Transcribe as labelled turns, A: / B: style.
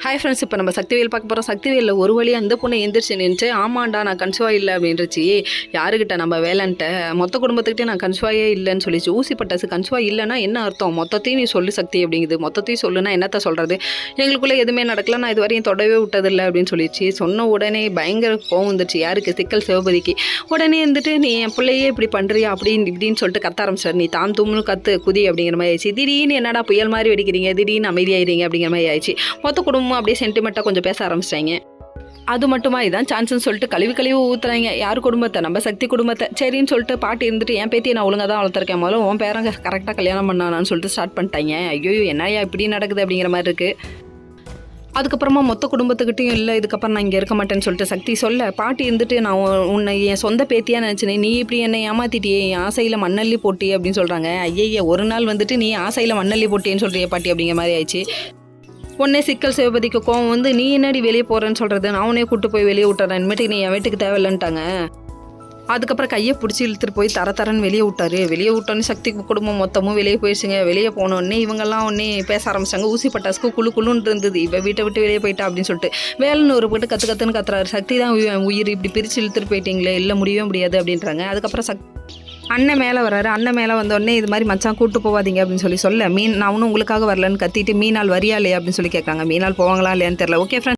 A: Hi friends, இப்போ நம்ம சக்திவேல் பார்க்க போகிறோம். சக்திவேலில் ஒரு வழியாக அந்த பொண்ணை எந்திரிச்சு நின்று, ஆமாண்டா நான் கன்சிவாக இல்லை அப்படின்றச்சு. யாருக்கிட்ட நம்ம வேலைன்ட்ட மொத்த குடும்பத்துக்கிட்டே நான் கன்சிவாயே இல்லைன்னு சொல்லிச்சு. ஊசி பட்டாசு கன்சிவாக இல்லைன்னா என்ன அர்த்தம்? மொத்தத்தையும் நீ சொல்லு சக்தி அப்படிங்குது. மொத்தத்தையும் சொல்லுன்னா என்னத்த சொல்கிறது? எங்களுக்குள்ளே எதுவுமே நடக்கல, நான் இது வரையும் தொடவே விட்டதில்லை அப்படின்னு சொல்லிச்சு. சொன்ன உடனே பயங்கர கோவம் வந்துச்சு. யாருக்கு? சிக்கல் சிவபதிக்கு. உடனே வந்துட்டு நீ என் பிள்ளையே இப்படி பண்ணுறியா இப்படின்னு சொல்லிட்டு கத்த ஆரம்பிச்சார். நீ தான் தும்னு கத்து குதி அப்படிங்கிற மாதிரி ஆயிடுச்சு. திடீர்னு என்னடா புயல் மாதிரி வெடிக்கிறீங்க, திடீர்னு அமைதியாயிருங்க அப்படிங்கிற மாதிரி ஆயிடுச்சு. மொத்த குடும்பம் அப்படியே சென்டிமெண்ட்டாக கொஞ்சம் பேச ஆரம்பிச்சிட்டாங்க. அது மட்டுமா இதான் சான்ஸ்ன்னு சொல்லிட்டு கழுவி ஊற்றுறாங்க. யார் குடும்பத்தை? நம்ம சக்தி குடும்பத்தை. சரின்னு சொல்லிட்டு பாட்டி இருந்துட்டு என் பேத்தியை நான் ஒழுங்காக தான் வளர்த்துருக்கேன், முதல்ல உன் பேரங்க கரெக்டாக கல்யாணம் பண்ணானான்னு சொல்லிட்டு ஸ்டார்ட் பண்ணிட்டாங்க. ஐயோ என்னையா இப்படி நடக்குது அப்படிங்கிற மாதிரி இருக்குது. அதுக்கப்புறமா மொத்த குடும்பத்துக்கிட்டையும் இல்லை, இதுக்கப்புறம் நான் இங்கே இருக்க மாட்டேன்னு சொல்லிட்டு சக்தி சொல்ல, பாட்டி இருந்துட்டு நான் உன்னை என் சொந்த பேத்தியாக நினச்சினேன், நீ இப்படி என்னை ஏமாத்திட்டியே, என் ஆசையில் மண்ணள்ளி போட்டி அப்படின்னு சொல்கிறாங்க. ஐயே ஒரு நாள் வந்துட்டு நீ ஆசையில் மண்ணள்ளி போட்டின்னு சொல்கிறிய பாட்டி அப்படிங்கிற மாதிரி ஆயிடுச்சு. உடனே சிக்கல் சிவபதிக்கு கோவம் வந்து, நீ என்னடி வெளியே போகிறேன்னு சொல்கிறது, நான் உடனே கூட்டு போய் வெளியே விட்டுறேன், இனிமேட்டுக்கு நீ என் வீட்டுக்கு தேவையில்லைன்ட்டாங்க. அதுக்கப்புறம் கையை பிடிச்சி இழுத்துட்டு போய் தரன்னு வெளியே விட்டாரு. வெளியே விட்டோன்னே சக்தி குடும்பம் மொத்தமும் வெளியே போயிடுச்சுங்க. வெளியே போனோடனே இவங்கெல்லாம் ஒன்னே பேச ஆரம்பிச்சாங்க. ஊசி பட்டாசுக்கு குழுன்னு இருந்தது, இப்போ வீட்டை விட்டு வெளியே போயிட்டா அப்படின்னு சொல்லிட்டு வேலைன்னு ஒரு போட்டு கற்றுன்னு கத்துறாரு. சக்தி தான் உயிர், இப்படி பிரித்து இழுத்துட்டு போயிட்டீங்களே, இல்லை முடியவே முடியாது அப்படின்றாங்க. அதுக்கப்புறம் அண்ணன் மேலே வராரு. அண்ணன் மேலே வந்தோடனே இது மாதிரி மச்சான் கூட்டு போவாதீங்க அப்படின்னு சொல்ல, நான் ஒன்றும் உங்களுக்காக வரலன்னு கத்திட்டு மீனால் வரியா இல்லையா அப்படின்னு சொல்லி கேட்காங்க. மீனால் போவாங்களா இல்லையான்னு தெரியல. Okay friends.